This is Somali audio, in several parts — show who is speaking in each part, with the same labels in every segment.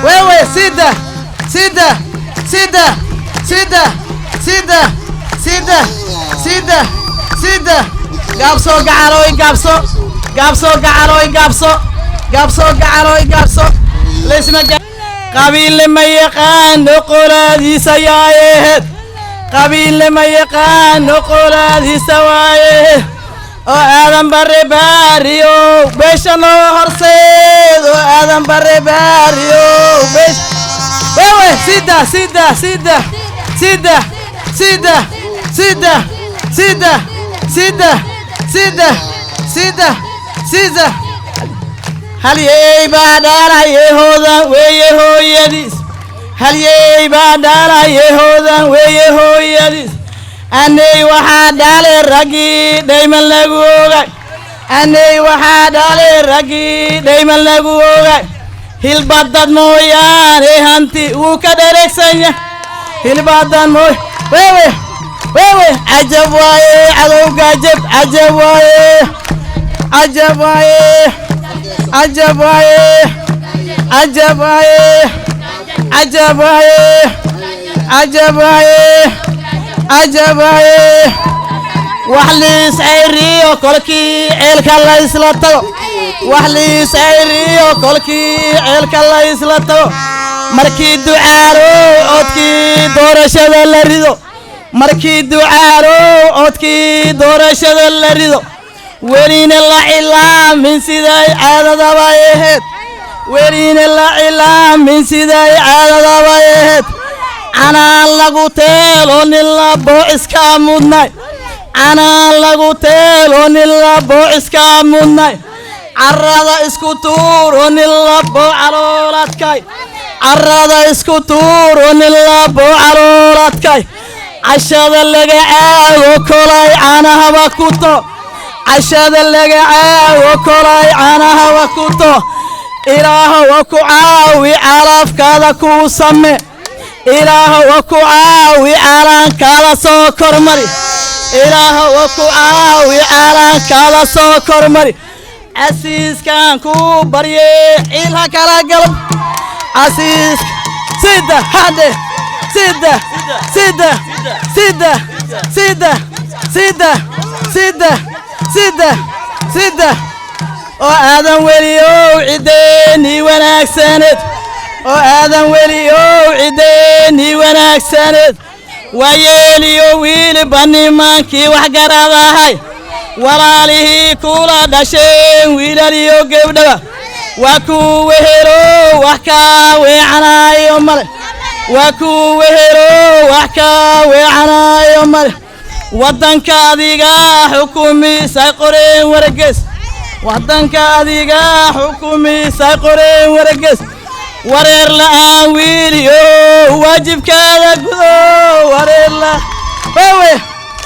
Speaker 1: wewe sida sida sida sida sida sida sida sida gaabso gacaroy gaabso gaabso gacaroy gaabso gaabso gacaroy gaabso leysma qabiil ma yaqaan qolaadiisa yaayeed qabiil ma yaqaan qolaadiisa waaye oo aadan bare baariyo beesha noo horseed oo aadan bare baariyo beesha wewe sida sida sida sida sida sida sida sida sida sida sida halyey baa dhaalaye hoodan weeye hooyadiis halyey baa dhaalaye hoodan weeye hooyadiis anay waxaa dhaalay raggii dhayman lagu ogaay anay waxaa dhaalay raggii dhayman lagu ogaay hilbadad mooyaane hanti wuu ka dheregsan yahay hilbadad mooy wewe wewe cajab waaye cadowga jab cajab waaye cajab waaye cajab waaye cajab waaye cajab waaye cajab waaye cajab waaye wax liis ayriyo kolkii ceelka la isla tago wax liis ayriyo kolkii ceelka la isla tago markii ducaaro codkii doorashada la rido markii ducaaro codkii doorashada la rido welina la cilaamin siday caadadaba ahayd welina la cilaamin siday caadadaba ahayd canaan lagu teelo nin labo iska mudnay canaan lagu teelo nin labo iska mudnay carrada isku tuuro nin labo calooladkay carrada isku tuuro nin labo calooladkay cashada laga caago kolay canahaba ku to cashada laga caago kolay canahaba ku to ilaahow ku caawi calafkaada ku same ilaahow ku caawi calankaada soo kormari ilaahow ku caawi calankaada soo kormari casiiskan ku barye ciilha kala galab casiis sida hade sida sida sida sida sida sida sida sida oo aadan weliyow cideeni wanaagsaneed oo aadan weliyow cideeni wanaagsaneed waayeeliyo wiilba nimaankii wax garadahay walaalihii kula dhasheen wiilal iyo gabdhaba waa kuwa helo wax ka weecanayo male waa kuwa helo wax ka weecanayo male waddanka adiga xukumiisay qoreen wargeys waddanka adiga xukumiisay qoreen wargeys wareer la'aan wiiliyo waajibkaada gudo wareer la wewe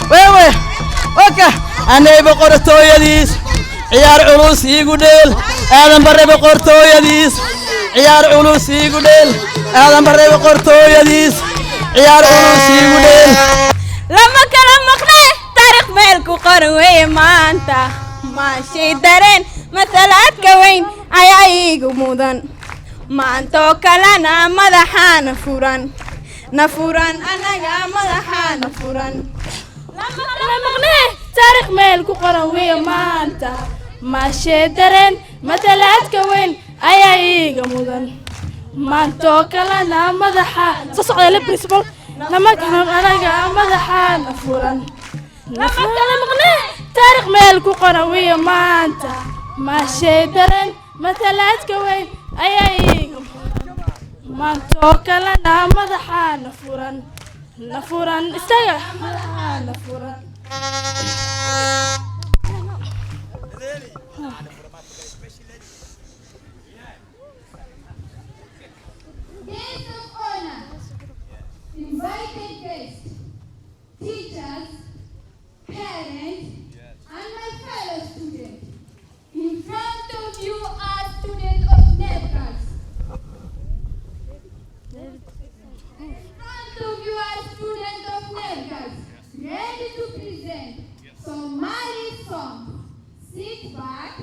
Speaker 1: wewe oka anay boqortooyadiis ciyaar culus iigu dheel aadan bare boqortooyadiis ciyaar culus iigu dheel aadan bare boqortooyadiis ciyaar culus iigu dheel
Speaker 2: lama kala maqnay taariikh meel ku qoran weeye maanta maashay dareen masalaadka weyn ayaa iigu mudan maantoo kalena madaxaana furan na furan anaga madaxaana furan lama kala maqnay taariikh meel ku qoran weeye maanta maashay dareen masalaadka weyn ayaa iiga mudan maantoo kalena madaxaana soo socda la principal lama kala anaga madaxaana furan lama kala maqnay taariikh meel ku qoran weeye maanta maashay dareen masalaadka weyn ayaa iiga maantoo kalena madaxaana furan na furan isaga madaxaana furan
Speaker 3: Invited guests, teachers, parents, and my fellow students. In front of you are students of NEPCAS. In front of you are students of NEPCAS, ready to present some mighty song. Sit back,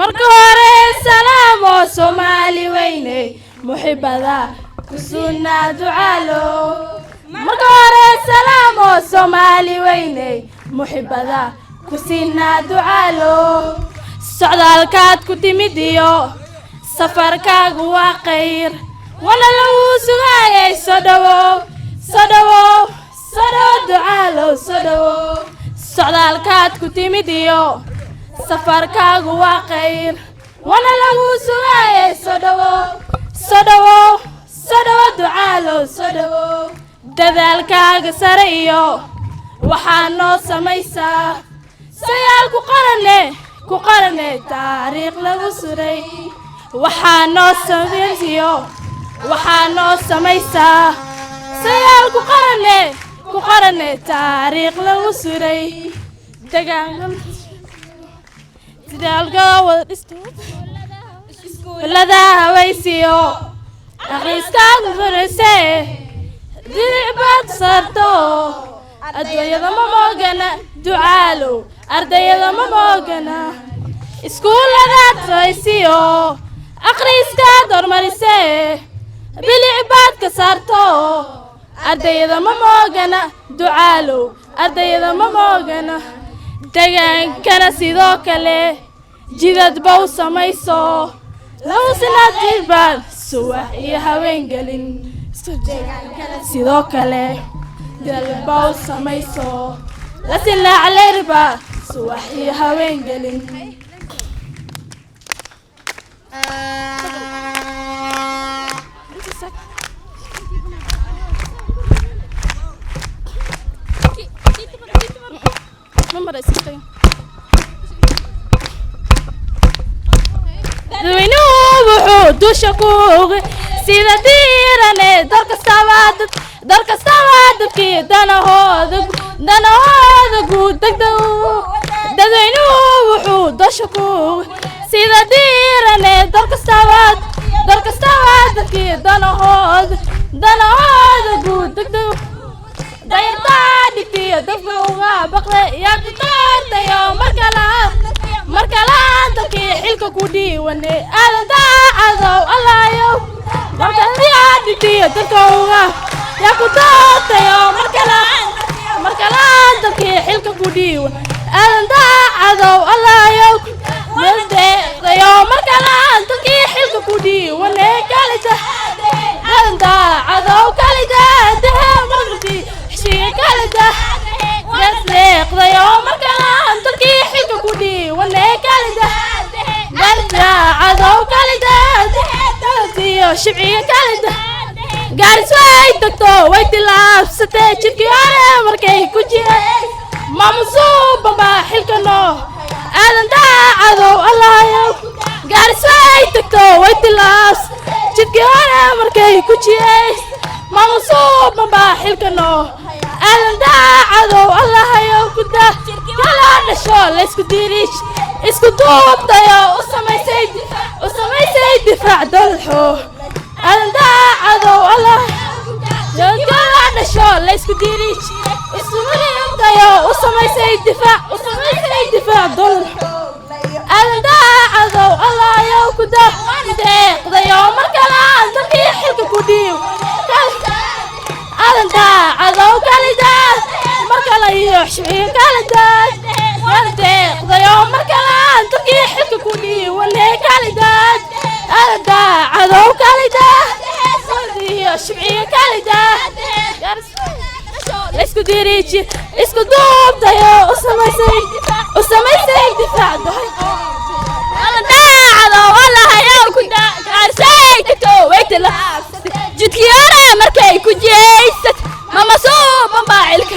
Speaker 2: marka hore salaamo Soomaali weyne muhibbada kusuna ducaalo marka hore salaamo Soomaali weyne muhibbada kusina ducaalo socdaalkaad ku timid iyo safarkaagu waa khayr wala lagu sugaayay soo dhawo ducaalo soo dhawo socdaalkaad ku timid iyo safarkaagu waa khayr wala lagu sugaayay soo dhawo ducaalo soo dhawo dadaalkaaga sare iyo waxaa noo samaysaa sayaal ku qarane taariikh lagu suray waxaa noo samaysaa sayaal ku qarane taariikh lagu suray dadaalka wada dhisto iskuulada hawaysiyo akhriskaagu farase dibad sarto adduunyada ma moogana ducaalo ardayda ma moogana iskuuladaad hawaysiyo akhriskaad hormarise bilicbaad ka saarto ardayda ma moogana ducaalo ardayda ma moogana degaankana sidoo kale jidad bow samayso lagu sinaadibaan suwax iyo haween gelin sidoo kale jidad bow samayso la sinaacalerba suwax iyo haween gelin dadweynuhu wuxuu dusha ku ogay sida diirane dal kastaba dadkii danahooda guud dadweynuhu wuxuu dusha ku ogay sida diirane dal kastaba dadkii danahooda guud dayartaa dhigtiyo dadka uga baqday yaa ku taartayo markala dalkii xilka ku dhiiwane aadan daacadow allaayow markala dhigtiyo dadka uga yaa ku taartayo markala dalkii xilka ku dhiiwane aadan daacadow allaayow meeldeedayo markala dalkii xilka ku dhiiwane kalida aadan daacadow kalida markii kalida gasleeqdayo markala dalkii xilka ku dhiiwane kalida garjaacadow kalida daladiyo shibciga kalida gaaris way tagto way tilaabsatee jidkii hore markay ku jireen maamusuuban baa xilka noo aadan daacadow allaayow gaaris way tagto way tilaabsatee jidkii hore markay ku jireen maamusuuban baa xilka noo aadan daacadow allahayow kuda kala dhasho laysku diriij isku duubtayo u samaysay difaac dalxo aadan daacadow allahayow kala dhasho laysku diriij isku duubtayo u samaysay difaac dalxo aadan daacadow allahayow kuda deeqdayo markala dalkii xilka ku dhiiw aadan daacadow kalidaad markala iyo shibciga kalidaad deeqdayo markala dalkii xilka ku dhiiwane kalidaad aadan daacadow kalidaad iyo shibciga kalidaad laysku diriiji isku duubtayo u samaysay difaac aadan daacadow allahayow ku gaarsay tagto way tilaabsatay jidkii hore markay ku jeysat mamasuuban baa xilka